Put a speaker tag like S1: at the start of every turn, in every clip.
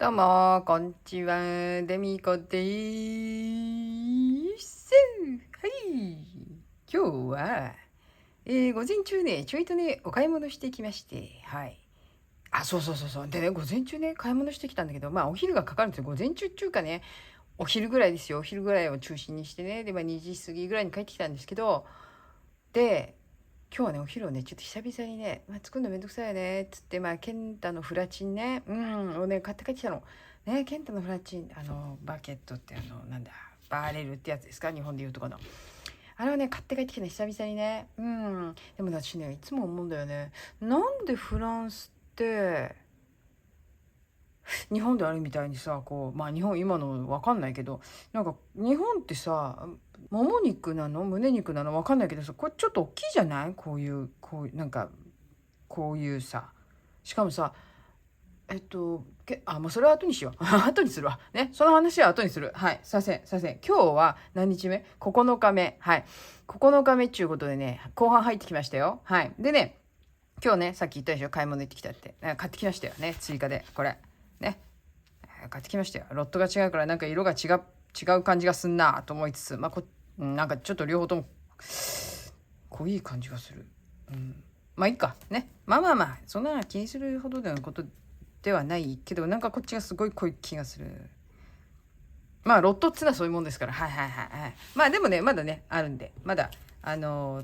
S1: どうも、こんにちは。デミコです。はい。今日は、午前中ね、ちょいとね、お買い物してきまして、はい。あ、そうそうそうそう。でね、午前中ね、買い物してきたんだけど、まあ、お昼がかかるんですよ。午前中っていうかね、お昼ぐらいですよ。お昼ぐらいを中心にしてね。で、まあ、2時過ぎぐらいに帰ってきたんですけど、で、今日はね、お昼をね、ちょっと久々にね、作るのめんどくさいよね、つって、ケンタのフラチンね、をね、買って帰ってきたの。ね、ケンタのフラチン、バケットってなんだ、バーレルってやつですか、日本でいうとこの。あれをね、買って帰ってきたの、久々にね。でも私ね、いつも思うんだよね。なんでフランスって、日本であるみたいにさ、こう、まあ日本今のわかんないけど、なんか日本ってさ、もも肉なの胸肉なのわかんないけどさ、これちょっと大きいじゃない？こういう、なんか、こういうさ。しかもさ、もうそれは後にしよう。後にするわ。ね。その話は後にする。はい。させん、させん。今日は何日目？ 9 日目。はい。9日目っていうことでね、後半入ってきましたよ。はい。でね、今日ね、さっき言ったでしょ、買い物行ってきたって。買ってきましたよね、追加で。これ。ね。買ってきましたよ。ロットが違うからなんか色が違う感じがすんなと思いつつ、なんかちょっと両方とも濃い感じがする。まあいいか。ね。まあ、そんな気にするほどのことではないけど、なんかこっちがすごい濃い気がする。まあロットっつうのはそういうもんですから。はいはいはいはい。まあでもね、まだね、あるんで、まだ、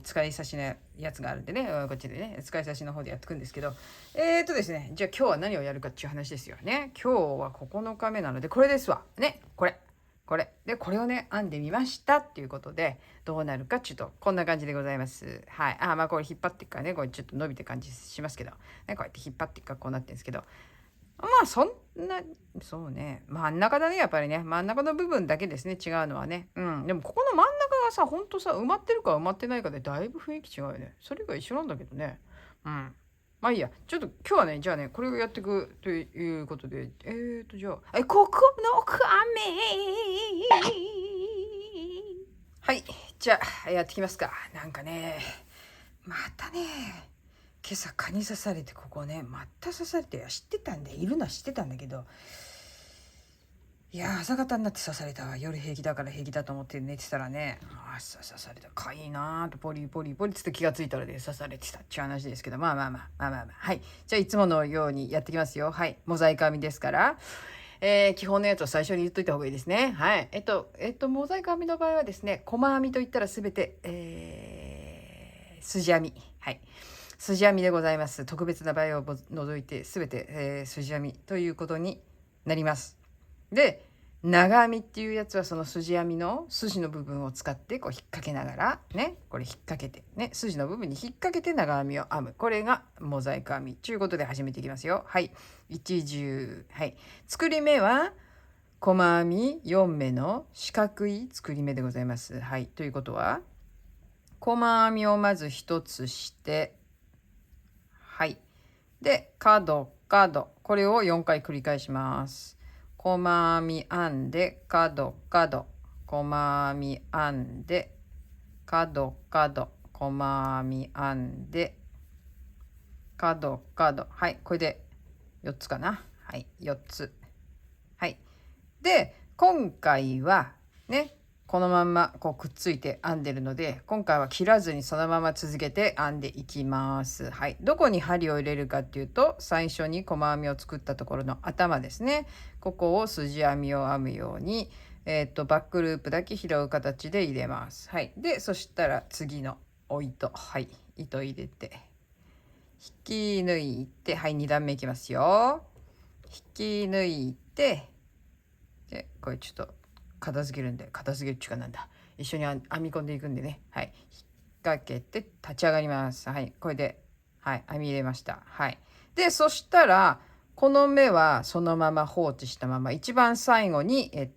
S1: 使い差しのやつがあるんでね、こっちでね、使い差しの方でやってくんですけど、ですね、じゃあ今日は何をやるかっていう話ですよね。今日は9日目なので、これですわ。ね、これ。これ。で、これをね、編んでみましたっていうことで、どうなるかちょっと、こんな感じでございます。はい。まあこれ引っ張っていくからね、これちょっと伸びて感じしますけど、ね、こうやって引っ張っていくからこうなってるんですけど、まあそんな、そうね。真ん中だね、やっぱりね。真ん中の部分だけですね、違うのはね。でもここの真ん中がさ、ほんとさ、埋まってるか埋まってないかでだいぶ雰囲気違うよね。それが一緒なんだけどね。まあいいや。ちょっと今日はね、じゃあね、これをやっていくということで、じゃあ、ここの亀はい。じゃあ、やってきますか。なんかね、またね、今朝蚊に刺されて、ここね、また刺されて、知ってたんで、いるのは知ってたんだけど、いや朝方になって刺されたわ。夜平気だから平気だと思って寝てたらね、朝刺された。かいいなーと、ポリポリポリつって気がついたらで刺されてたっていう話ですけど、まあ。はい。じゃあ、いつものようにやってきますよ。はい。モザイク編みですから。基本のやつを最初に言っといた方がいいですね。はい。モザイク編みの場合はですね、細編みといったらすべて、筋編み。はい。筋編みでございます。特別な場合を除いてすべて、筋編みということになります。で、長編みっていうやつはその筋編みの筋の部分を使ってこう引っ掛けながらね、これ引っ掛けてね、筋の部分に引っ掛けて長編みを編む。これがモザイク編みということで始めていきますよ。はい。一重。はい。作り目は細編み4目の四角い作り目でございます。はい。ということは、細編みをまず一つして、はい。で、角。これを4回繰り返します。細編み編んで、角。細編み編んで、角。細編み編んで、角。はい。これで4つかな。はい。4つ。はい。で、今回はね、このまんまこうくっついて編んでるので、今回は切らずにそのまま続けて編んでいきます。はい。どこに針を入れるかっていうと、最初に細編みを作ったところの頭ですね。ここを筋編みを編むように、バックループだけ拾う形で入れます。はい。で、そしたら次の糸。はい。糸入れて、引き抜いて、はい、2段目いきますよ。引き抜いて、で、これちょっと片付けるんで、片付けるっちゅうかなんだ。一緒に編み込んでいくんでね。はい。引っ掛けて立ち上がります。はい。これで、はい。編み入れました。はい。で、そしたら、この目はそのまま放置したまま、一番最後に、編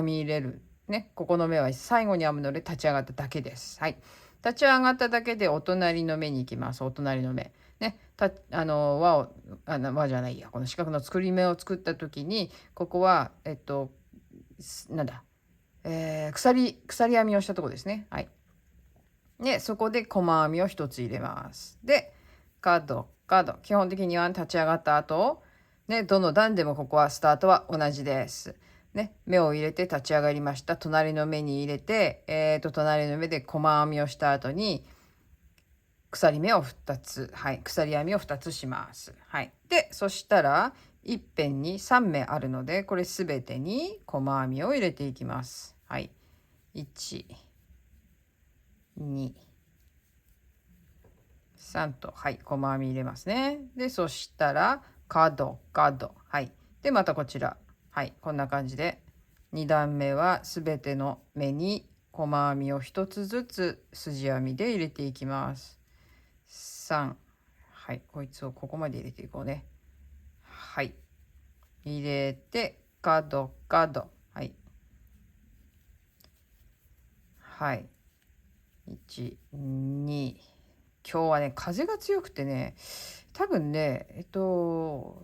S1: み入れる。ね。ここの目は最後に編むので立ち上がっただけです。はい。立ち上がっただけでお隣の目に行きます。お隣の目。ね。輪じゃないや。この四角の作り目を作った時に、ここは、なんだ、鎖編みをしたとこですね。はい。で、そこで細編みを一つ入れます。で、基本的には立ち上がった後、ね、どの段でもここはスタートは同じです。ね、目を入れて立ち上がりました。隣の目に入れて、隣の目で細編みをした後に、鎖目を2つ、はい、鎖編みを2つします。はい。で、そしたら、いっぺんに3目あるので、これすべてに細編みを入れていきます。はい。1、2、3と、はい、細編み入れますね。で、そしたら、角、角、はい。で、またこちら、はい、こんな感じで、2段目はすべての目に細編みを1つずつ筋編みで入れていきます。3、はい、こいつをここまで入れていこうね。はい、入れて、角、角、はい。はい。1、2、今日はね、風が強くてね、多分ね、動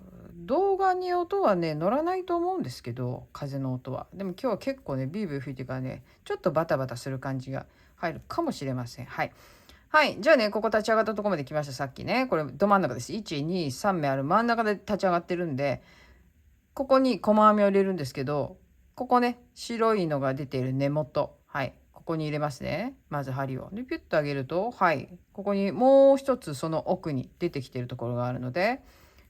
S1: 画に音はね、乗らないと思うんですけど、風の音は。でも今日は結構ね、ビービー吹いてからね、ちょっとバタバタする感じが入るかもしれません。はい。はい。じゃあね、ここ立ち上がったところまで来ました。さっきね。これ、ど真ん中です。1、2、3目ある真ん中で立ち上がってるんで、ここに細編みを入れるんですけど、ここね、白いのが出ている根元。はい。ここに入れますね。まず針を。で、ピュッと上げると、はい。ここにもう一つその奥に出てきているところがあるので、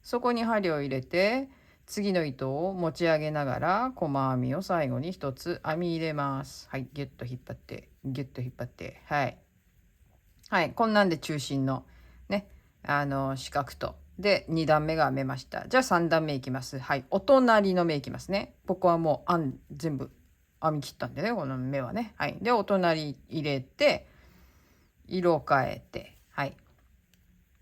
S1: そこに針を入れて、次の糸を持ち上げながら、細編みを最後に一つ編み入れます。はい。ギュッと引っ張って、ギュッと引っ張って、はい。はい。こんなんで中心のね、四角と。で、2段目が編めました。じゃあ3段目いきます。はい。お隣の目いきますね。ここはもう全部編み切ったんでね、この目はね。はい。で、お隣入れて、色変えて、はい。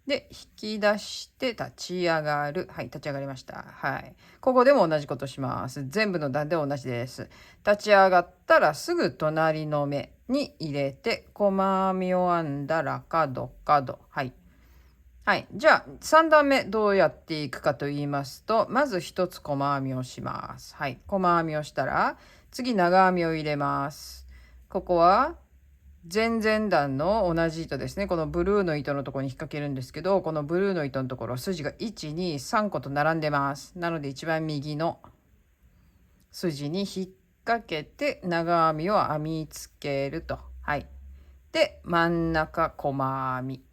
S1: で、引き出して立ち上がる。はい、立ち上がりました。はい。ここでも同じことします。全部の段で同じです。立ち上がったらすぐ隣の目に入れて、細編みを編んだら角、角。はい。はい。じゃあ、3段目どうやっていくかと言いますと、まず1つ細編みをします。はい。細編みをしたら、次長編みを入れます。ここは、前々段の同じ糸ですね。このブルーの糸のところに引っ掛けるんですけど、このブルーの糸のところ、筋が1、2、3個と並んでます。なので、一番右の筋に引っ掛けて、長編みを編みつけると。はい。で、真ん中細編み。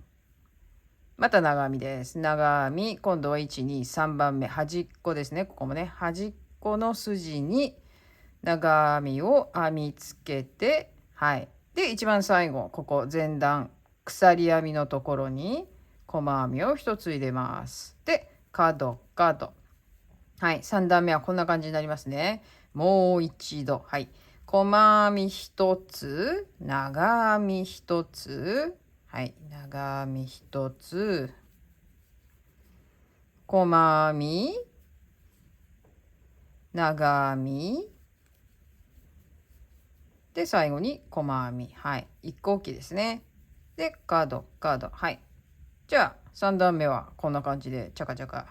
S1: また長編みです。長編み、今度は1、2、3番目、端っこですね。ここもね、端っこの筋に長編みを編みつけて、はい。で、一番最後、ここ前段、鎖編みのところに細編みを一つ入れます。で、角、角。はい。3段目はこんな感じになりますね。もう一度。はい。細編み一つ、長編み一つ、はい。長編み一つ、細編み、長編み、で、最後に細編み。はい。一個置きですね。で、角、角。はい。じゃあ、3段目はこんな感じで、チャカチャカ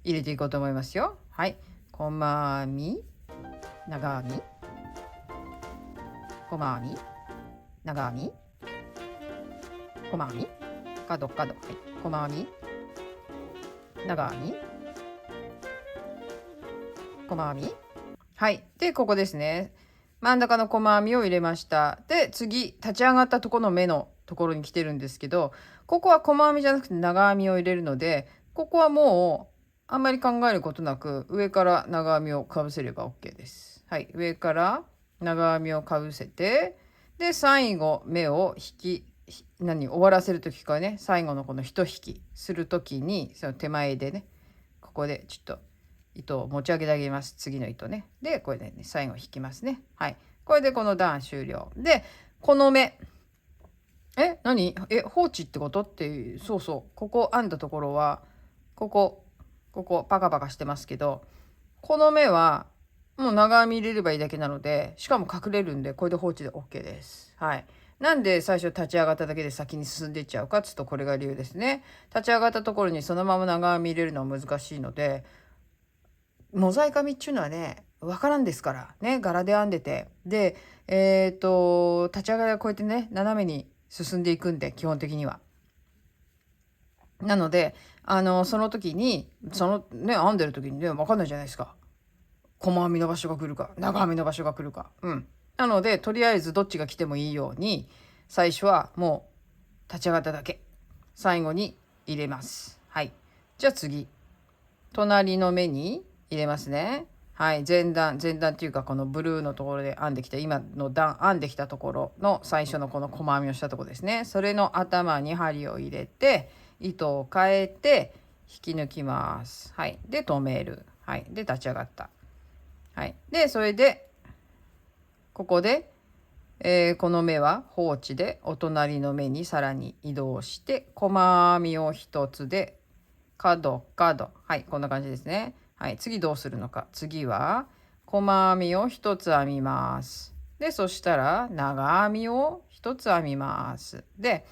S1: 入れていこうと思いますよ。はい。細編み、長編み、細編み、長編み、細編み、角、角。はい。細編み、長編み、細編み。はい。で、ここですね。真ん中の細編みを入れました。で、次、立ち上がったところの目のところに来てるんですけど、ここは細編みじゃなくて長編みを入れるので、ここはもう、あんまり考えることなく、上から長編みをかぶせれば OK です。はい。上から長編みをかぶせて、で、最後、目を終わらせるときからね、最後のこの一引きするときに、その手前でね、ここでちょっと糸を持ち上げてあげます。次の糸ね。で、これでね、最後引きますね。はい。これでこの段終了。で、この目。何放置ってことっていう、そうそう。ここ編んだところは、ここパカパカしてますけど、この目は、もう長編み入れればいいだけなので、しかも隠れるんで、これで放置で OK です。はい。なんで最初立ち上がっただけで先に進んでいっちゃうかっつうと、これが理由ですね。立ち上がったところにそのまま長編み入れるのは難しいので、モザイク編みっていうのはね、わからんですから。ね、柄で編んでて。で、立ち上がりはこうやってね、斜めに進んでいくんで、基本的には。なので、その時に編んでる時にね分かんないじゃないですか。細編みの場所が来るか長編みの場所が来るか。なのでとりあえずどっちが来てもいいように最初はもう立ち上がっただけ、最後に入れます。はい。じゃあ次、隣の目に入れますね。はい。前段っていうかこのブルーのところで編んできた、今の段編んできたところの最初のこの細編みをしたところですね。それの頭に針を入れて糸を変えて引き抜きます。はい。で止める。はい。で立ち上がった。はい。でそれでここで、この目は放置でお隣の目にさらに移動して細編みを一つで角。はい。こんな感じですね。はい。次どうするのか。次は細編みを一つ編みます。でそしたら長編みを一つ編みます。で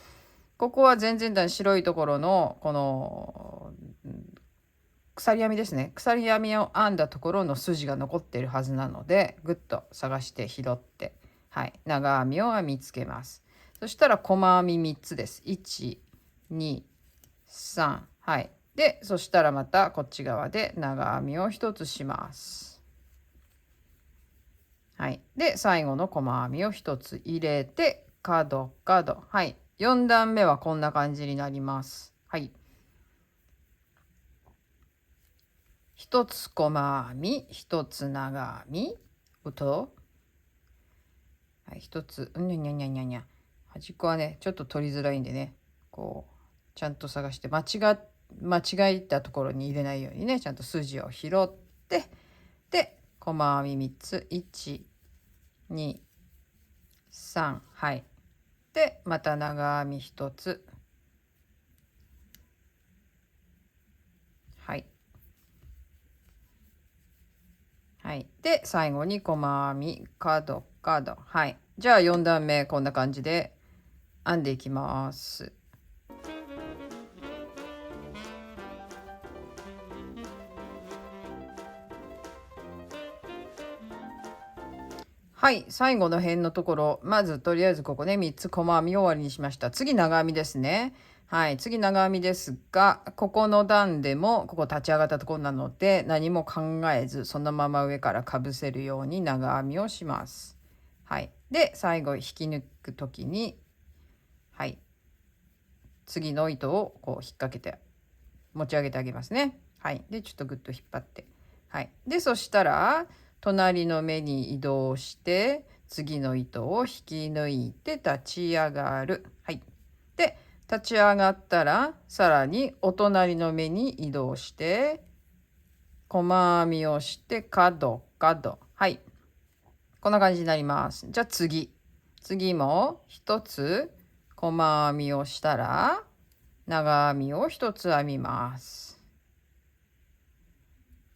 S1: ここは前々段白いところのこの鎖編みですね。鎖編みを編んだところの筋が残っているはずなのでぐっと探して拾って、はい、長編みを編みつけます。そしたら細編み3つです。1、2、3。はい。でそしたらまたこっち側で長編みを1つします。はい。で最後の細編みを1つ入れて角。はい。4段目はこんな感じになります。はい。一つ細編み、一つ長編み、はい、一つ、端っこはね、ちょっと取りづらいんでね、こう、ちゃんと探して、間違えたところに入れないようにね、ちゃんと筋を拾って、で、細編み3つ、1、2、3、はい。で、また長編み1つ、はい。はい。で、最後に細編み、角。はい。じゃあ4段目、こんな感じで編んでいきます。はい。最後の辺のところ、まずとりあえずここね、3つ細編みを終わりにしました。次長編みですね。はい。次長編みですが、ここの段でも、ここ立ち上がったところなので、何も考えず、そのまま上からかぶせるように長編みをします。はい。で、最後引き抜くときに、はい。次の糸をこう引っ掛けて持ち上げてあげますね。はい。で、ちょっとグッと引っ張って。はい。で、そしたら、隣の目に移動して、次の糸を引き抜いて立ち上がる。はい。で、立ち上がったら、さらにお隣の目に移動して、細編みをして角。はい。こんな感じになります。じゃあ次も一つ細編みをしたら、長編みを一つ編みます。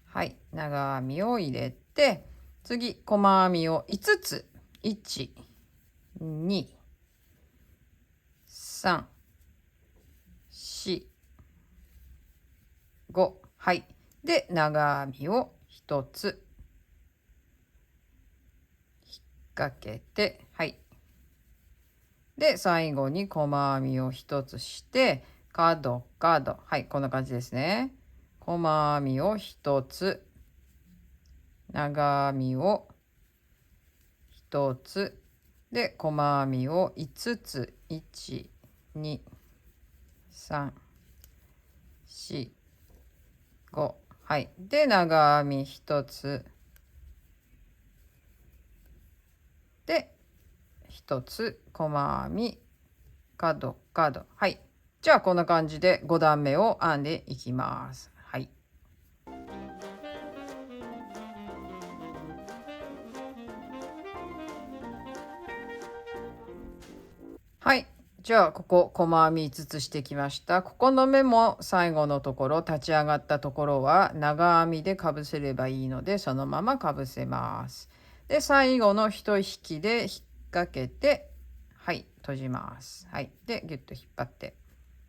S1: はい。長編みを入れて、次、細編みを5つ。1、2、3、4、5。はい。で、長編みを1つ引っ掛けて、はい。で、最後に細編みを1つして、角。はい。こんな感じですね。細編みを1つ、長編みを1つ、で、細編みを5つ。1、2、3、4、5。はい。で、長編み1つ。で、1つ、細編み、角。はい。じゃあ、こんな感じで5段目を編んでいきます。はい。はい。じゃあ、ここ、細編み5つしてきました。ここの目も最後のところ、立ち上がったところは長編みでかぶせればいいので、そのままかぶせます。で、最後の一引きで引っ掛けて、はい、閉じます。はい。で、ギュッと引っ張って。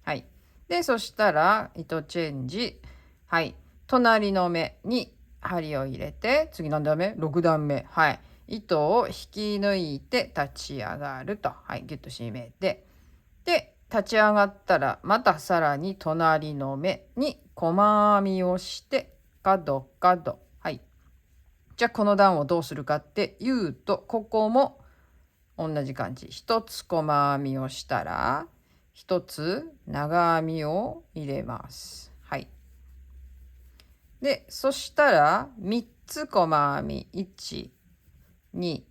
S1: はい。で、そしたら、糸チェンジ。はい。隣の目に針を入れて、次何段目 ?6 段目。はい。糸を引き抜いて立ち上がると。はい。ギュッと締めて。で、立ち上がったらまたさらに隣の目に細編みをして角角。はい。じゃあこの段をどうするかっていうと、ここも同じ感じ。一つ細編みをしたら一つ長編みを入れます。はい。で、そしたら3つ細編み。1、2、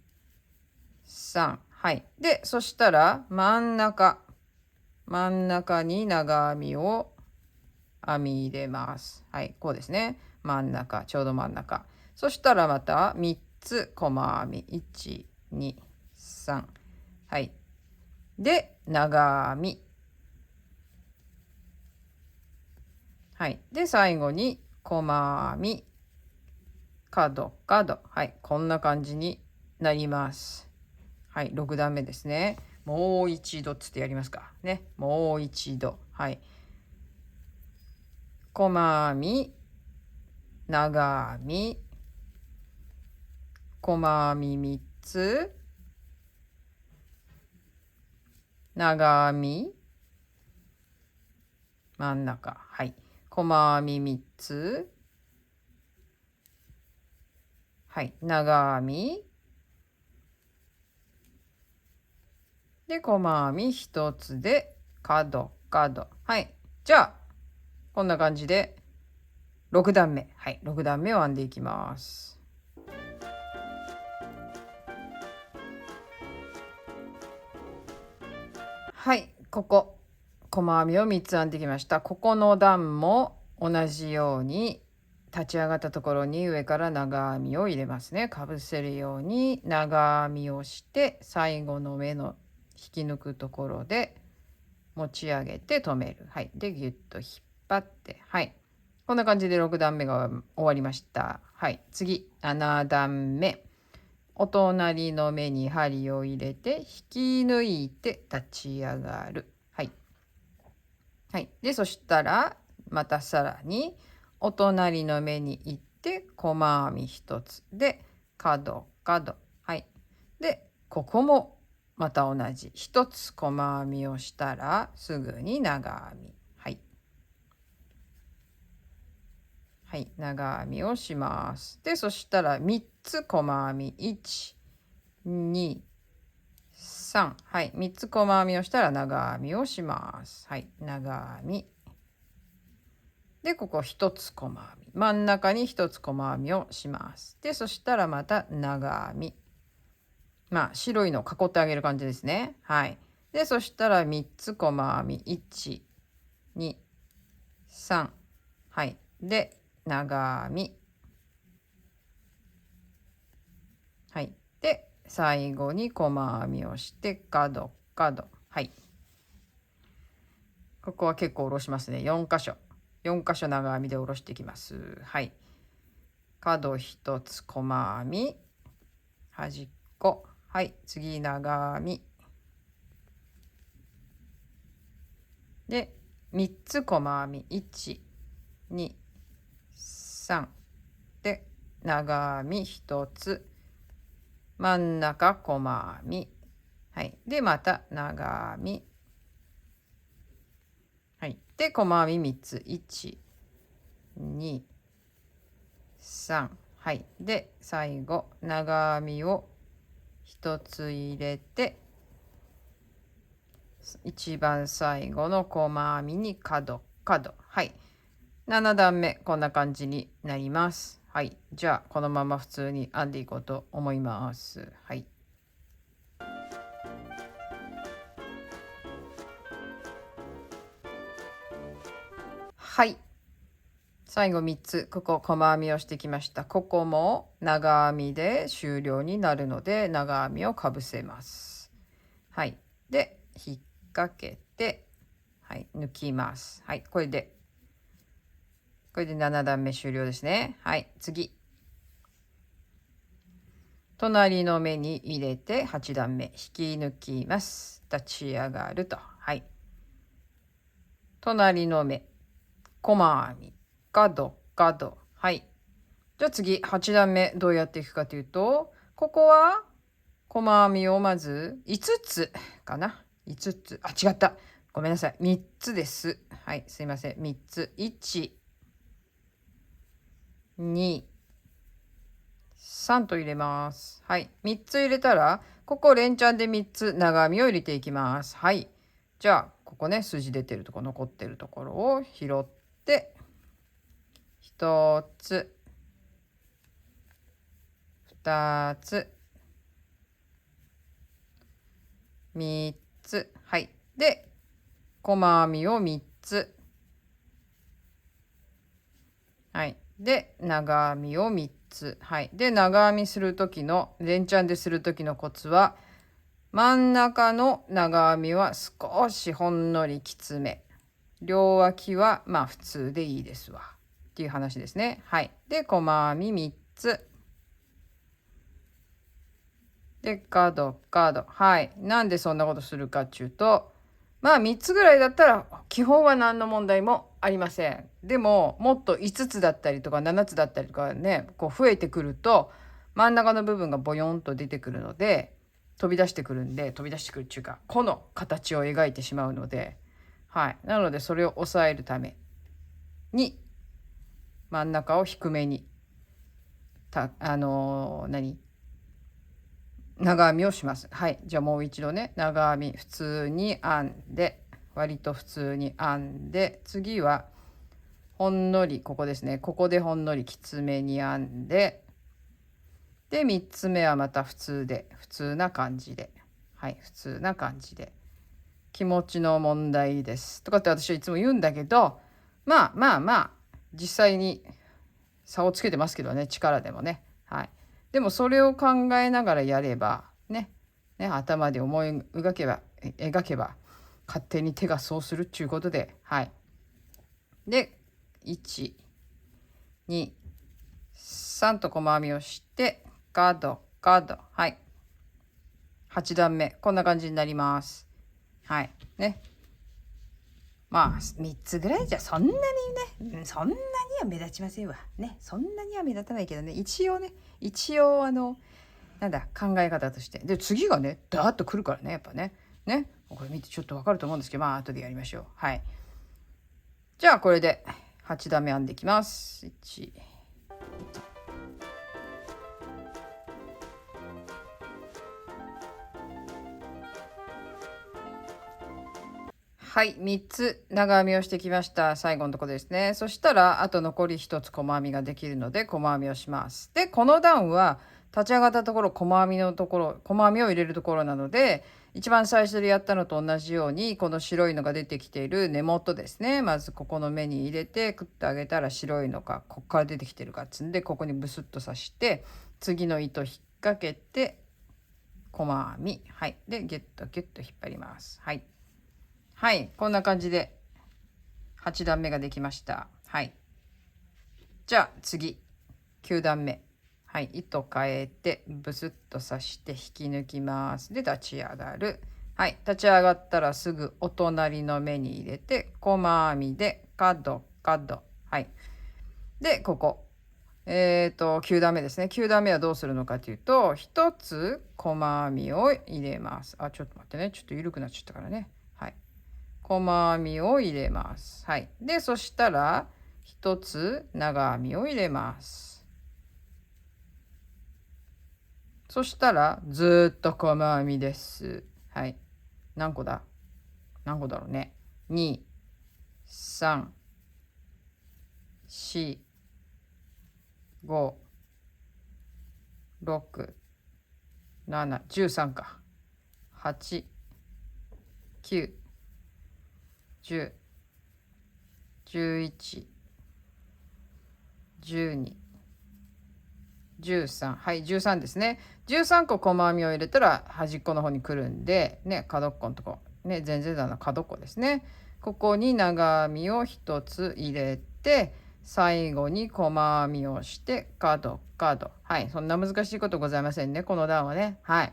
S1: 3。はい。で、そしたら真ん中に長編みを編み入れます。はい。こうですね。真ん中、ちょうど真ん中。そしたらまた3つ細編み。1、2、3。はい。で、長編み。はい。で、最後に細編み。角。はい。こんな感じになります。はい。6段目ですね。もう一度つってやりますか。ね。もう一度。はい。細編み。長編み。細編み3つ。長編み。真ん中。はい。細編み3つ。はい。長編み。で、細編み1つで角。はい。じゃあ、こんな感じで6段目。はい。6段目を編んでいきます。はい。ここ、細編みを3つ編んできました。ここの段も同じように立ち上がったところに上から長編みを入れますね。かぶせるように長編みをして最後の目の引き抜くところで持ち上げて止める。はい。で、ギュッと引っ張って、はい。こんな感じで6段目が終わりました。はい。次、7段目。お隣の目に針を入れて引き抜いて立ち上がる。はい。はい。で、そしたら、またさらに、お隣の目に行って、細編み1つで、角。はい。で、ここもまた同じ。1つ細編みをしたら、すぐに長編み。はい。はい。長編みをします。で、そしたら3つ細編み。1、2、3。はい。3つ細編みをしたら長編みをします。はい。長編み。で、ここ1つ細編み。真ん中に1つ細編みをします。で、そしたらまた長編み。まあ、白いのを囲ってあげる感じですね。はい。で、そしたら3つ細編み。1、2、3。はい。で、長編み。はい。で、最後に細編みをして角。はい。ここは結構下ろしますね。4箇所。4箇所長編みで下ろしていきます。はい。角1つ細編み。端っこ。はい。次長編み。で、3つ細編み。1、2、3。で、長編み1つ。真ん中細編み。はい。で、また長編み。はい。で、細編み3つ。1、2、3。はい。で、最後、長編みを1つ入れて、一番最後の細編みに角。はい。7段目、こんな感じになります。はい。じゃあ、このまま普通に編んでいこうと思います。はい。はい。最後3つ、ここ細編みをしてきました。ここも長編みで終了になるので、長編みをかぶせます。はい。で、引っ掛けて、はい、抜きます。はい。これで7段目終了ですね。はい。次。隣の目に入れて8段目引き抜きます。立ち上がると。はい。隣の目、細編み、角。はい。じゃあ次、8段目どうやっていくかというと、ここは細編みをまず5つかな。5つ。あ、違った。ごめんなさい。3つです。はい、すいません。3つ。1、2、3と入れます。はい。3つ入れたら、ここ連チャンで3つ長編みを入れていきます。はい。じゃあ、ここね、筋出てるとこ、残ってるところを拾って、1つ、2つ、3つ。はい。で、細編みを3つ。はい。で、長編みを3つ。はい。で、長編みする時の、連チャンでする時のコツは、真ん中の長編みは少しほんのりきつめ。両脇はまあ普通でいいですわ。っていう話ですね。はい。で、細編み3つ。で、角。はい。なんでそんなことするかっていうと、まあ3つぐらいだったら基本は何の問題もありません。でももっと5つだったりとか7つだったりとかね、こう増えてくると真ん中の部分がボヨンと出てくるので、飛び出してくるっていうか、この形を描いてしまうので、はい。なのでそれを抑えるために真ん中を低めに長編みをします。はい。じゃあもう一度ね、長編み普通に編んで、割と普通に編んで、次はほんのり、ここですね。ここでほんのりきつめに編んで、で、3つ目はまた普通な感じで。はい、普通な感じで。気持ちの問題です。とかって私はいつも言うんだけど、実際に差をつけてますけどね、力でもね。はい。でもそれを考えながらやれば、頭で思い描けば、勝手に手がそうするっていうことで、はい。で、1、2、3と細編みをして、角。はい。8段目。こんな感じになります。はい。ね。まあ、3つぐらいじゃそんなにね、そんなには目立ちませんわ。ね。そんなには目立たないけどね、一応なんだ、考え方として。で、次がね、ダーッとくるからね、やっぱね。ね。これ見てちょっとわかると思うんですけど、まあ、後でやりましょう。はい。じゃあ、これで8段目編んでいきます。1、はい、3つ長編みをしてきました。最後のところですね。そしたら、あと残り1つ細編みができるので、細編みをします。で、この段は、立ち上がったところ、細編みを入れるところなので、一番最初でやったのと同じように、この白いのが出てきている根元ですね。まずここの目に入れて、くってあげたら白いのが、ここから出てきてるかっつんで、ここにブスッと刺して、次の糸引っ掛けて、細編み。はい。で、ギュッと引っ張ります。はい。はい、こんな感じで8段目ができました。はい。じゃあ次、9段目。はい、糸変えてブスッと刺して引き抜きます。で、立ち上がる。はい、立ち上がったらすぐお隣の目に入れて、細編みで角。はい。で、ここ。9段目ですね。9段目はどうするのかというと、1つ細編みを入れます。あ、ちょっと待ってね。ちょっと緩くなっちゃったからね。はい。細編みを入れます。はい。で、そしたら、一つ長編みを入れます。そしたら、ずっと細編みです。はい。何個だろうね。2、3、4、5、6、7、13か。8、9、10、11、12、13。はい、13ですね。13個細編みを入れたら端っこの方に来るんで、ね、角っこのとこ、ね、前々段の角っこですね。ここに長編みを1つ入れて、最後に細編みをして角。はい、そんな難しいことございませんね、この段はね。はい。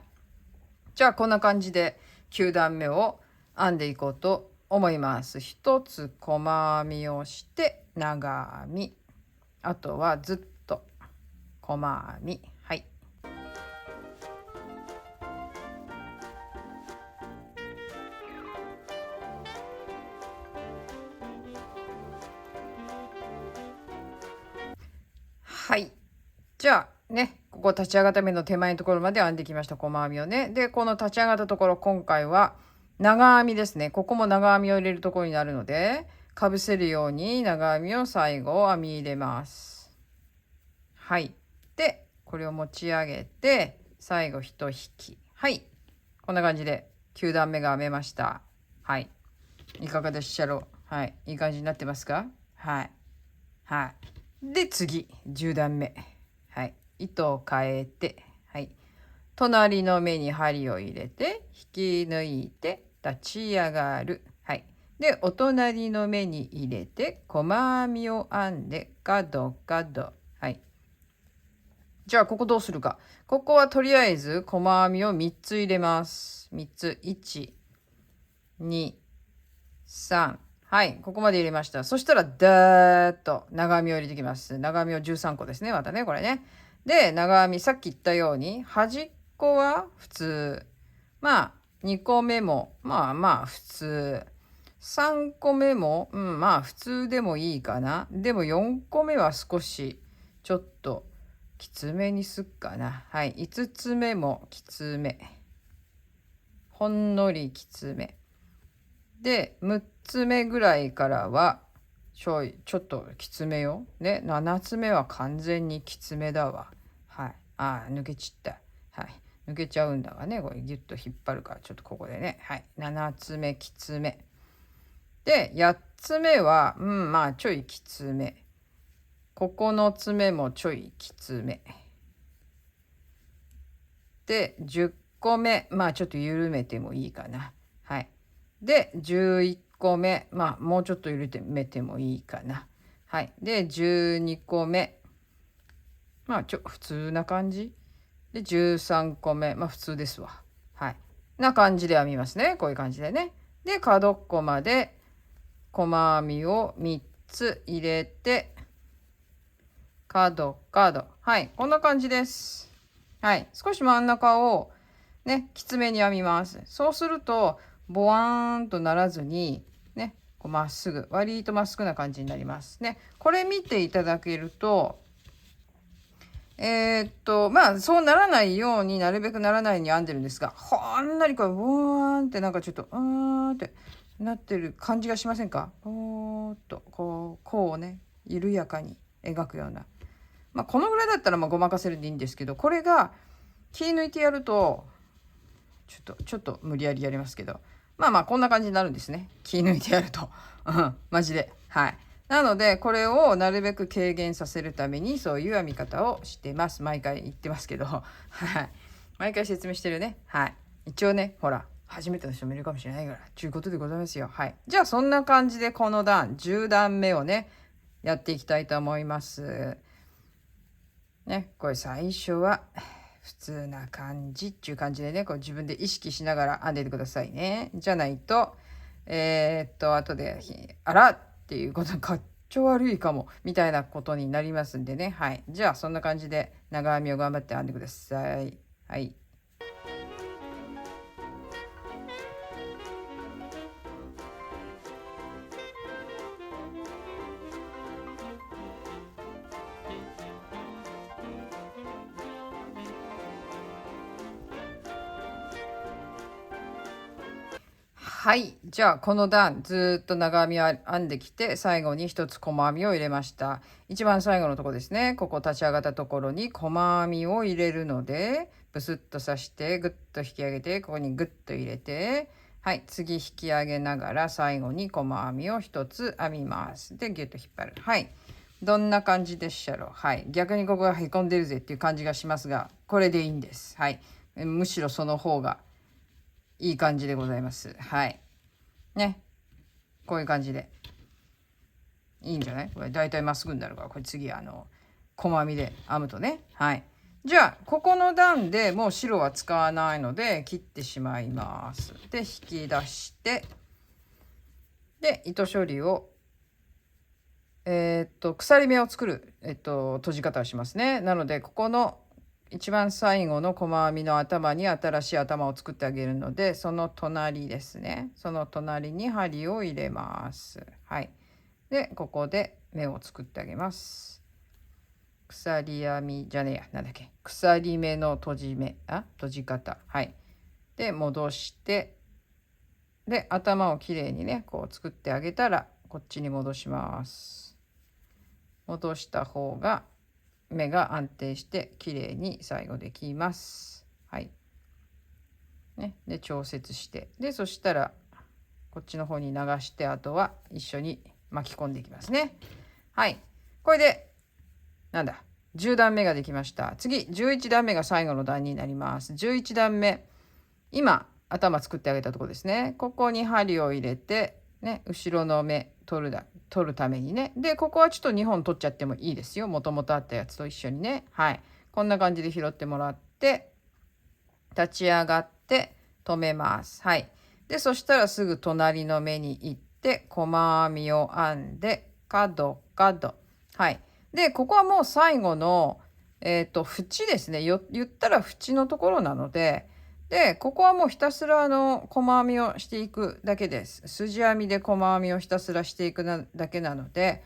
S1: じゃあ、こんな感じで9段目を編んでいこうと思います。1つ細編みをして長編み。あとはずっと細編み。はい。ね、ここ立ち上がった目の手前のところまで編んできました、細編みをね。で、この立ち上がったところ、今回は長編みですね。ここも長編みを入れるところになるので、かぶせるように長編みを最後編み入れます。はい。で、これを持ち上げて、最後一引き。はい。こんな感じで9段目が編めました。はい。いかがでしょう。はい。いい感じになってますか？はい。はい。で、次、10段目。はい。糸を変えて、はい。隣の目に針を入れて、引き抜いて、立ち上がる。はい。で、お隣の目に入れて、細編みを編んで、角角。はい。じゃあ、ここどうするか。ここはとりあえず、細編みを3つ入れます。3つ。1、2、3。はい。ここまで入れました。そしたら、ダーッと長編みを入れていきます。長編みを13個ですね。またね、これね。で、長編み、さっき言ったように、端っこは普通。まあ、2個目も、まあまあ、普通。3個目も、まあ、普通でもいいかな。でも4個目は少し、ちょっと、きつめにすっかな。はい。5つ目もきつめ。ほんのりきつめ。で、6つ目ぐらいからは、ちょっときつめよ。ね、7つ目は完全にきつめだわ。はい。抜けちった。はい。抜けちゃうんだわね。これギュッと引っ張るから、ちょっとここでね。はい。7つ目きつめ。で、8つ目は、まあ、ちょいきつめ。9つ目もちょいきつめ。で、10個目、まあ、ちょっと緩めてもいいかな。はい。で、11個目、まあ、もうちょっと緩めてもいいかな。はい。で、12個目、まあ、普通な感じ。で、13個目、まあ、普通ですわ。はい。な感じで編みますね。こういう感じでね。で、角っこまで細編みを3つ入れて、角。はい。こんな感じです。はい。少し真ん中をね、きつめに編みます。そうすると、ボワーンとならずに、ね、こうまっすぐ、割とまっすぐな感じになりますね。これ見ていただけると、まあ、そうならないようになるべくならないように編んでるんですが、ほんのりこれ、ボワーンってなんかちょっと、ってなってる感じがしませんか？おーっと、こうね、緩やかに描くような。まあ、このぐらいだったらまあごまかせるでいいんですけど、これが気抜いてやると、ちょっと無理やりやりますけど、まあまあこんな感じになるんですね。気抜いてやると。うん、マジで。はい。なので、これをなるべく軽減させるために、そういう編み方をしてます。毎回言ってますけど。はい。毎回説明してるね。はい。一応ね、ほら、初めての人もいるかもしれないから、ということでございますよ。はい。じゃあ、そんな感じでこの段、10段目をね、やっていきたいと思います。ね、これ最初は普通な感じっていう感じでね、こう自分で意識しながら編んでてくださいね。じゃないと、後で、あらっていうこと、かっちょ悪いかも、みたいなことになりますんでね。はい。じゃあ、そんな感じで長編みを頑張って編んでください。はい。はい。じゃあ、この段、ずっと長編みを編んできて、最後に一つ細編みを入れました。一番最後のとこですね。ここ立ち上がったところに細編みを入れるので、ブスッと刺して、ぐっと引き上げて、ここにぐっと入れて、はい。次引き上げながら、最後に細編みを一つ編みます。で、ギュッと引っ張る。はい。どんな感じでしょう。はい。逆にここがへこんでるぜっていう感じがしますが、これでいいんです。はい。むしろその方がいい感じでございます。はい。ね。こういう感じで。いいんじゃない？これ大体まっすぐになるから、これ次細編みで編むとね。はい。じゃあ、ここの段でもう白は使わないので、切ってしまいます。で、引き出して、で、糸処理を、鎖目を作る、閉じ方をしますね。なので、ここの一番最後の細編みの頭に新しい頭を作ってあげるので、その隣ですね。その隣に針を入れます。はい。で、ここで目を作ってあげます。鎖編みじゃねえや、なんだっけ、鎖目の閉じ方。はい。で、戻して、で、頭をきれいにね、こう作ってあげたら、こっちに戻します。戻した方が、目が安定してきれいに最後できます。はい。ね、で、調節して、で、そしたら、こっちの方に流して、あとは一緒に巻き込んでいきますね。はい。これで、なんだ、10段目ができました。次、11段目が最後の段になります。11段目、今、頭作ってあげたところですね。ここに針を入れて、ね、後ろの目取るためにね。で、ここはちょっと2本取っちゃってもいいですよ。もともとあったやつと一緒にね。はい。こんな感じで拾ってもらって、立ち上がって止めます。はい。で、そしたらすぐ隣の目に行って、細編みを編んで、角。はい。で、ここはもう最後の、縁ですね。言ったら縁のところなので、で、ここはもうひたすら細編みをしていくだけです。筋編みで細編みをひたすらしていくだけなので、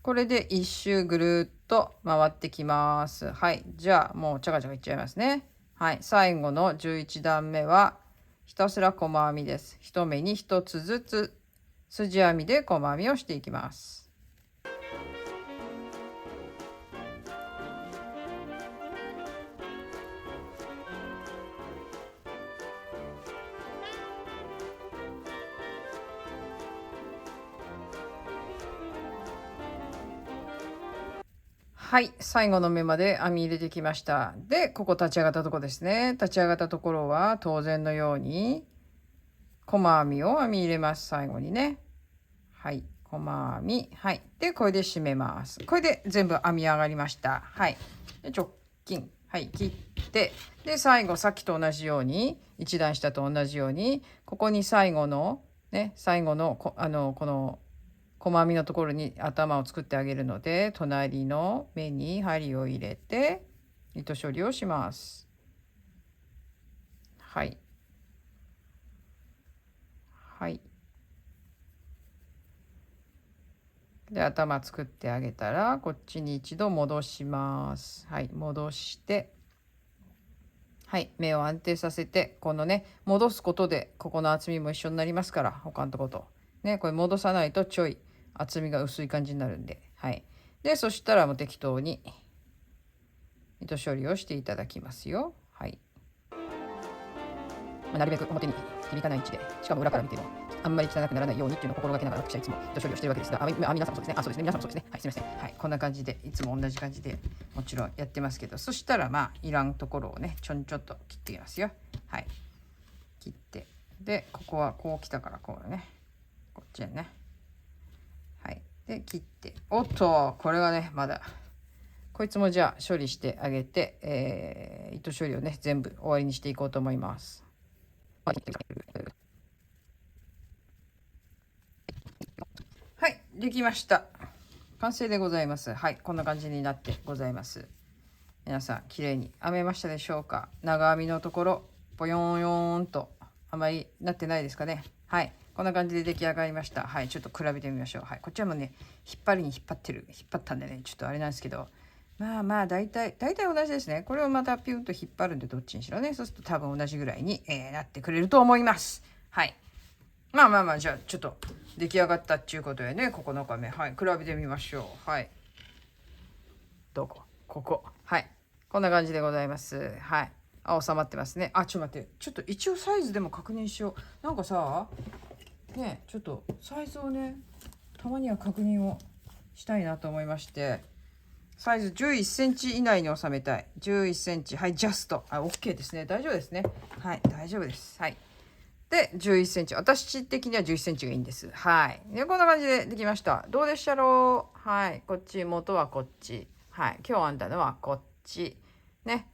S1: これで一周ぐるっと回ってきます。はい。じゃあ、もうチャカチャカいっちゃいますね。はい。最後の11段目は、ひたすら細編みです。一目に一つずつ筋編みで細編みをしていきます。はい、最後の目まで編み入れてきました。で、ここ立ち上がったとこですね。立ち上がったところは当然のように細編みを編み入れます。最後にね。はい、細編み。はい。で、これで締めます。これで全部編み上がりました。はい。で、直近。はい、切って。で、最後、さっきと同じように、一段下と同じように、ここに最後の、ね、最後のこの、細編みのところに頭を作ってあげるので、隣の目に針を入れて糸処理をします。はい。はい。で、頭作ってあげたら、こっちに一度戻します。はい。戻して、はい。目を安定させて、このね、戻すことで、ここの厚みも一緒になりますから、他のとこと。ね、これ戻さないとちょい厚みが薄い感じになるんで。はい。で、そしたらもう適当に糸処理をしていただきますよ。はい。なるべく表に響かない位置で、しかも裏から見てもあんまり汚くならないようにっていうのを心がけながら私はいつも糸処理をしているわけですが、皆さんもそうですね。そうですね。皆さんもそうですね。はい、すみません。はい、こんな感じでいつも同じ感じでもちろんやってますけど、そしたらいらんところをねちょっと切っていきますよ。はい、切って、でここはこう来たからこうね、こっちへね。はい、で切って、おっとこれがねまだ。こいつもじゃあ処理してあげて、糸処理をね全部終わりにしていこうと思います。はい、できました。完成でございます。はい、こんな感じになってございます。皆さん、綺麗に編めましたでしょうか？長編みのところ、ぽよんよんとあまりなってないですかね。はい、こんな感じで出来上がりました。はい、ちょっと比べてみましょう。はい、こっちらもね、引っ張ったんでね、ちょっとあれなんですけど、大体同じですね。これをまたピュンと引っ張るんで、どっちにしろね。そうすると多分同じぐらいに、なってくれると思います。はい。じゃあ、ちょっと出来上がったっていうことでね、9日目。はい、比べてみましょう。はい。どこ？ここ。はい。こんな感じでございます。はい。あ、収まってますね。あ、ちょっと待って。ちょっと一応サイズでも確認しよう。なんかさ、ね、ちょっとサイズをね、たまには確認をしたいなと思いまして、サイズ11センチ以内に収めたい。11センチ。はい、ジャスト。あ、OK ですね。大丈夫ですね。はい、大丈夫です。はい。で、11センチ。私的には11センチがいいんです。はい。で、こんな感じでできました。どうでしたろう？はい。こっち、元はこっち。はい。今日編んだのはこっち。ね。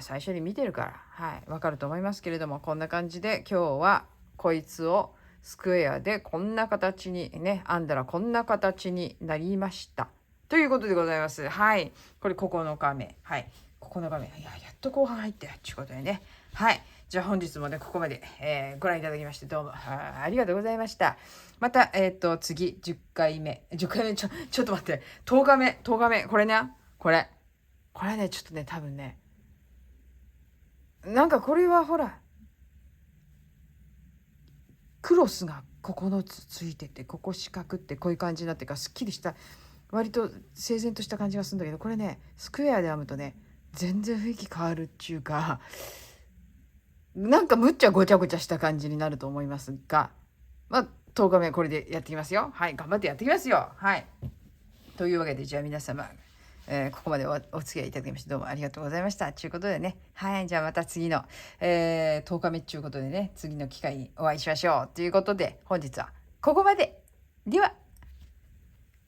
S1: 最初に見てるから、はい。わかると思いますけれども、こんな感じで今日はこいつをスクエアでこんな形にね、編んだらこんな形になりました。ということでございます。はい。これ9日目。はい。9日目。やっと後半入ってということでね。はい。じゃあ本日もね、ここまで、ご覧いただきましてどうもありがとうございました。また、次、10回目。10回目、ちょっと待って。10日目。これね、これねちょっとね多分ねなんかこれはほらクロスが9つついててここ四角ってこういう感じになってからすっきりした割と整然とした感じがするんだけど、これねスクエアで編むとね全然雰囲気変わるっていうか、なんかむっちゃごちゃごちゃした感じになると思いますが、まあ10日目これでやっていきますよ。はい、頑張ってやっていきますよ。はい、というわけでじゃあ皆様、ここまでお付き合いいただきましてどうもありがとうございましたということでね、はい、じゃあまた次の、10日目ということでね、次の機会にお会いしましょうということで、本日はここまで。では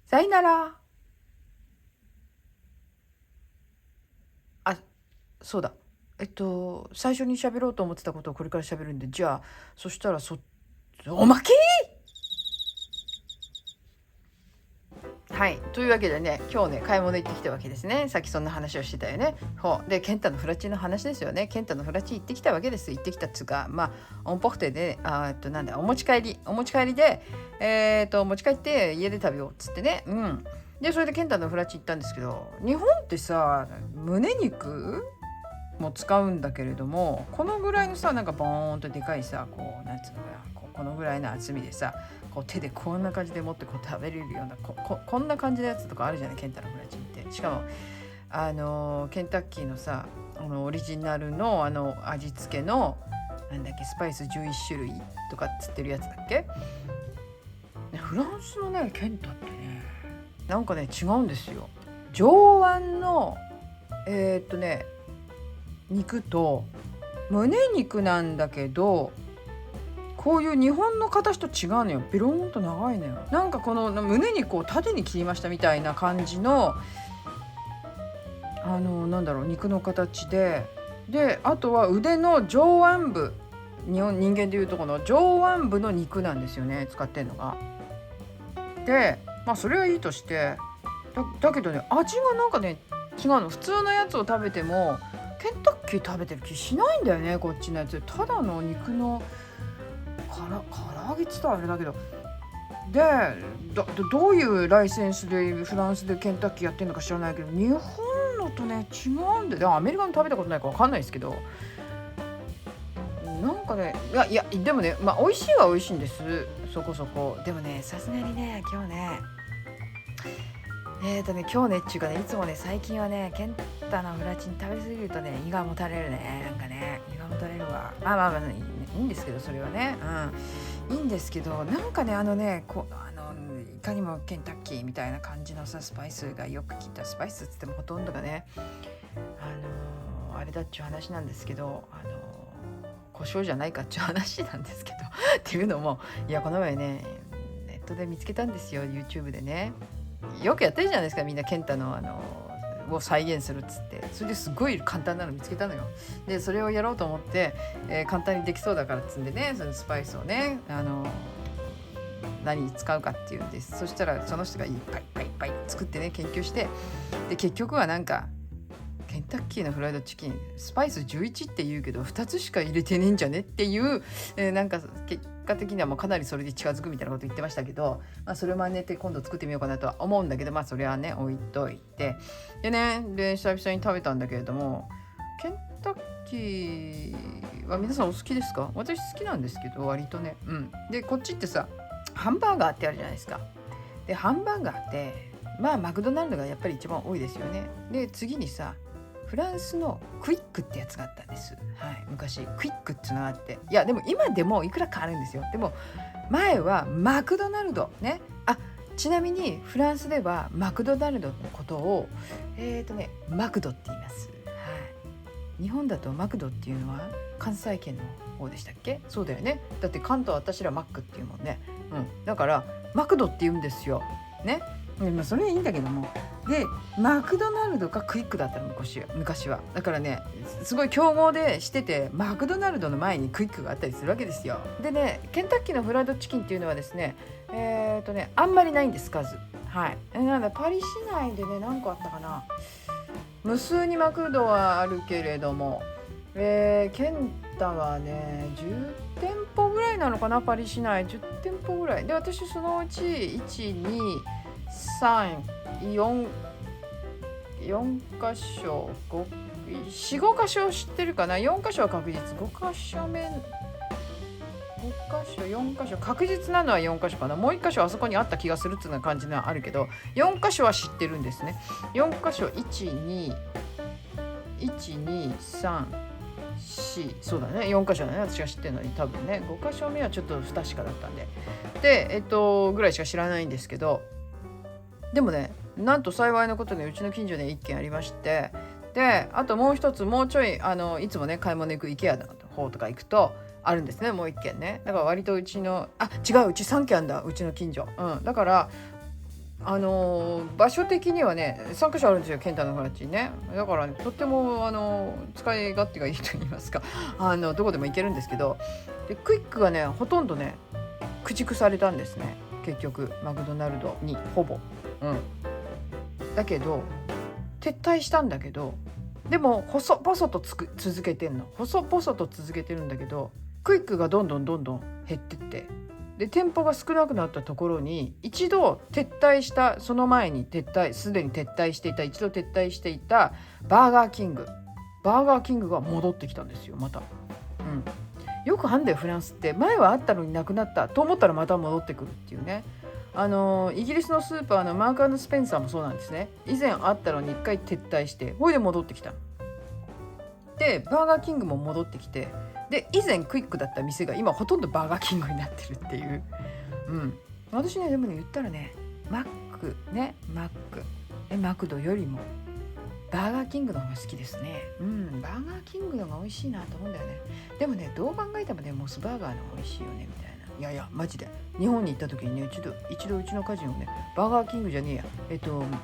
S1: さよなら。あ、そうだ、最初に喋ろうと思ってたことをこれから喋るんで、じゃあそしたらおまけ。はい、というわけでね、今日ね買い物行ってきたわけですね。さっきそんな話をしてたよね。でケンタのフラチの話ですよね。ケンタのフラチ行ってきたわけです。行ってきたっつうか、まあオンポフテでなんだお持ち帰りで持ち帰って家で食べようっつってね。でそれでケンタのフラチ行ったんですけど、日本ってさ胸肉も使うんだけれども、このぐらいのさなんかボーンとでかいさこうなんつうのかな、このぐらいの厚みでさこう手でこんな感じで持ってこう食べれるようなこんな感じのやつとかあるじゃない、ケンタのフラチって。しかもケンタッキーのさオリジナルの味付けのなんだっけスパイス11種類とかっつってるやつだっけ。フランスのねケンタってねなんかね違うんですよ。上腕の肉と胸肉なんだけど、こういう日本の形と違うのよ。ベローンと長いのよ。なんかこの胸肉を縦に切りましたみたいな感じのなんだろう肉の形で、あとは腕の上腕部、人間でいうとこの上腕部の肉なんですよね、使ってんのが。でまあそれはいいとして、だけどね味がなんかね違うの。普通のやつを食べてもケンタッキー食べてる気しないんだよね、こっちのやつ。ただの肉の唐揚げっつったらあれだけど、でどういうライセンスでフランスでケンタッキーやってるのか知らないけど、日本のとね違うんで、アメリカの食べたことないか分かんないですけど、なんかねいやでもね、まあ美味しいは美味しいんです、そこそこ。でもねさすがにね今日ね今日ねっていうかね、いつもね最近はねケンタのフラチン食べ過ぎるとね胃がもたれるね。なんかね胃がもたれるわ。まあいいんですけど、それはねいいんですけど、なんかねいかにもケンタッキーみたいな感じのさスパイスがよく効いたスパイスっつってもほとんどがねあれだっちゅう話なんですけど、胡椒じゃないかっちゅう話なんですけどっていうのも、いやこの前ねネットで見つけたんですよ、 YouTube でね。よくやってるじゃないですかみんな、ケンタのを再現するっつって。それですごい簡単なの見つけたのよ。でそれをやろうと思って、簡単にできそうだからっつんでね、そのスパイスをね何に使うかっていうんです。そしたらその人がいっぱい作ってね研究して、で結局はなんかケンタッキーのフライドチキンスパイス11って言うけど2つしか入れてねえんじゃねっていう、なんか結果的にはもうかなりそれで近づくみたいなこと言ってましたけど、まあ、それを真似て今度作ってみようかなとは思うんだけど、まあそれはね置いといて、で久々に食べたんだけれども、ケンタッキーは皆さんお好きですか？私好きなんですけど割とね。でこっちってさハンバーガーってあるじゃないですか。でハンバーガーってまあマクドナルドがやっぱり一番多いですよね。で次にさフランスのクイックってやつがあったんです。昔クイックっていうのがあって、いやでも今でもいくらかあるんですよ。でも前はマクドナルドね。ちなみにフランスではマクドナルドのことをマクドって言います。日本だとマクドっていうのは関西圏の方でしたっけ？そうだよね。だって関東は私らマックっていうもんね。だからマクドって言うんですよね。それはいいんだけども、でマクドナルドかクイックだったの昔は。だからねすごい競合でしてて、マクドナルドの前にクイックがあったりするわけですよ。でねケンタッキーのフライドチキンっていうのはですねあんまりないんです数。なんだパリ市内でね何個あったかな、無数にマクドはあるけれども、ケンタはね10店舗ぐらいなのかな、パリ市内10店舗ぐらいで、私そのうち12345 4箇所45箇所知ってるかな。4箇所は確実、5箇所目5箇所4箇所確実なのは4箇所かな。もう1箇所あそこにあった気がするっていうような感じがあるけど、4箇所は知ってるんですね。4箇所123そうだね、4箇所だね、私が知ってるのに。多分ね5箇所目はちょっと不確かだったんでぐらいしか知らないんですけど、でもね、なんと幸いなことにうちの近所に1軒ありまして、であともう一つ、もうちょいいつもね買い物行く IKEA の方とか行くとあるんですね、もう1軒ね。だから割とうちの違う、うち3軒あんだ、うちの近所。だから場所的にはね3カ所あるんですよ、ケンタのフラッチにね。だから、ね、とっても使い勝手がいいと言いますかどこでも行けるんですけど、でクイックがねほとんどね駆逐されたんですね、結局マクドナルドにほぼ。だけど撤退したんだけど、でも細々と続けてんの。細々と続けてるんだけど、クイックがどんどん減ってって、で店舗が少なくなったところに一度撤退した、その前にすでに撤退していたバーガーキングが戻ってきたんですよ、また。よくあんだよフランスって。前はあったのになくなったと思ったらまた戻ってくるっていうね。イギリスのスーパーのマーク&スペンサーもそうなんですね。以前あったのに一回撤退して、ほいで戻ってきた。でバーガーキングも戻ってきて、で以前クイックだった店が今ほとんどバーガーキングになってるっていう。私ねでもね言ったらね、マクドよりもバーガーキングの方が好きですね。バーガーキングの方が美味しいなと思うんだよね。でもねどう考えてもねモスバーガーの方が美味しいよねみたいな。いやマジで日本に行った時にね一度うちの家人をねバーガーキングじゃねえや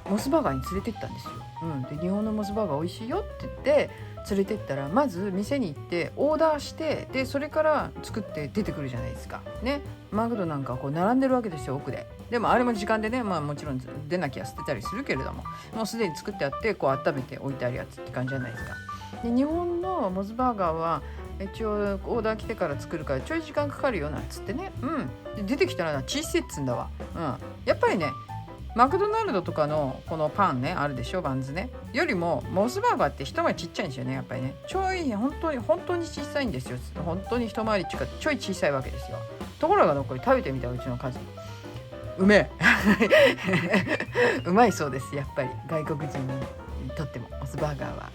S1: モスバーガーに連れてったんですよ。で日本のモスバーガー美味しいよって言って連れてったら、まず店に行ってオーダーして、でそれから作って出てくるじゃないですかね。マクドなんかこう並んでるわけですよ、奥で。でもあれも時間でね、もちろん出なきゃ捨てたりするけれども、もうすでに作ってあってこう温めて置いてあるやつって感じじゃないですか。で日本のモスバーガーは一応オーダー来てから作るからちょい時間かかるよなんつってね。で出てきたらチーズセッツんだわ。やっぱりねマクドナルドとかのこのパンねあるでしょ、バンズね、よりもモスバーガーって一回りちっちゃいんですよね、やっぱりね。本当に小さいんですよ。本当に一回りちょい小さいわけですよ。ところがこれ食べてみたうちの家人、うめえうまいそうです、やっぱり外国人にとってもモスバーガーは。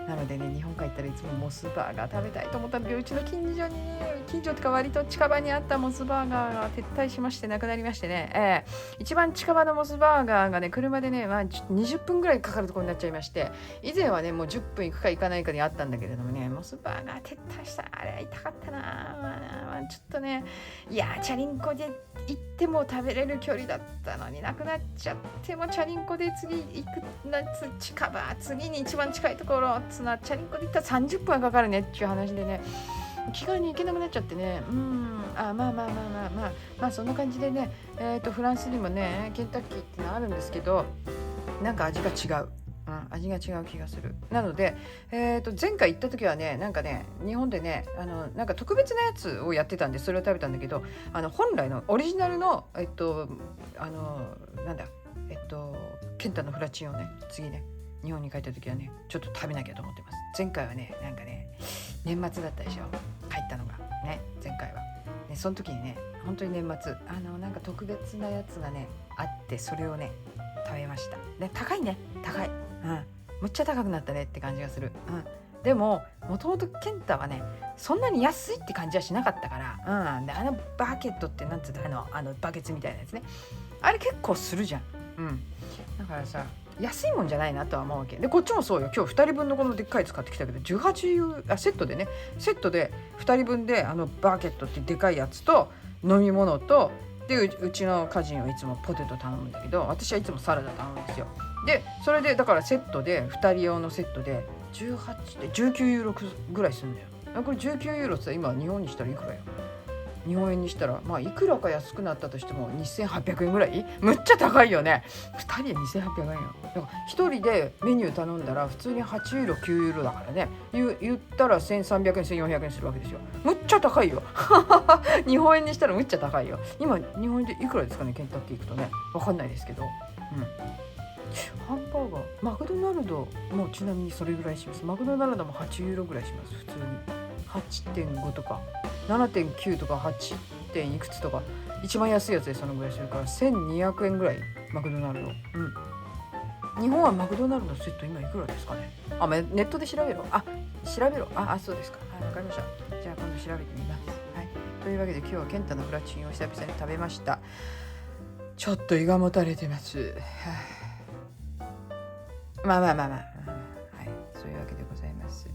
S1: なのでね、日本帰ったらいつもモスバーガー食べたいと思ったんだけど、うちの近所ってか割と近場にあったモスバーガーが撤退しましてなくなりましてね、一番近場のモスバーガーがね車でね、20分ぐらいかかるところになっちゃいまして、以前はねもう10分行くか行かないかにあったんだけれどもね、モスバーガー撤退したらあれは痛かったな。ちょっとね、いやチャリンコで行っても食べれる距離だったのになくなっちゃって、もチャリンコで次行くな近場、次に一番近いところチャリンコで行ったら30分はかかるねっていう話でね、気軽に行けなくなっちゃってね。そんな感じでね、フランスにもねケンタッキーってのあるんですけど、なんか味が違う。味が違う気がする。なので、前回行った時はね、なんかね日本でねなんか特別なやつをやってたんで、それを食べたんだけど、本来のオリジナルのケンタのフラチンをね次ね日本に帰った時はねちょっと食べなきゃと思ってます。前回はねなんかね年末だったでしょ、帰ったのがね前回はね。その時にね本当に年末なんか特別なやつがねあって、それをね食べました。で高いね、高い。むっちゃ高くなったねって感じがする。でももともとケンタはねそんなに安いって感じはしなかったから、でバケットってなんつうの、バケツみたいなやつね、あれ結構するじゃん。だからさ安いもんじゃないなとは思うわけで、こっちもそうよ。今日2人分のこのでっかいやつ買ってきたけど18ユーロ、セットで2人分でバケットってでかいやつと飲み物とで、うちの家人はいつもポテト頼むんだけど、私はいつもサラダ頼むんですよ。でそれでだからセットで2人用のセットで18で19ユーロぐらいするんだよ。これ19ユーロって今日本にしたらいくらよ。日本円にしたらいくらか安くなったとしても2800円ぐらい。むっちゃ高いよね。2人で2800円よ。だから1人でメニュー頼んだら普通に8ユーロ9ユーロだからね、言ったら1300円1400円するわけですよ。むっちゃ高いよ日本円にしたらむっちゃ高いよ。今日本円でいくらですかね、ケンタッキー行くとね、分かんないですけど、ハンバーガーマクドナルドもちなみにそれぐらいします。マクドナルドも8ユーロぐらいします。普通に 8.5 とか 7.9 とか 8. 点いくつとか一番安いやつでそのぐらいするから1200円ぐらいマクドナルド。日本はマクドナルドセット今いくらですかね。ネットで調べろ。そうですか。はい、わかりました。じゃあ今度調べてみます。はい。というわけで今日はケンタのフラチンを久々に食べました。ちょっと胃がもたれてます。まあ、はい。そういうわけでございます。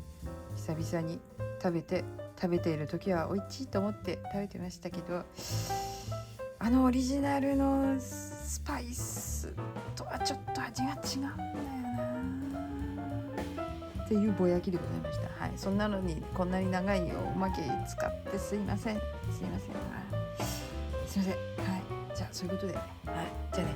S1: 久々に食べている時は美味しいと思って食べてましたけど、オリジナルのスパイスとはちょっと味が違うんだよなっていうぼやきでございました。はい、そんなのにこんなに長いおまけ使ってすいません。はい、じゃあそういうことで、はい、じゃあね。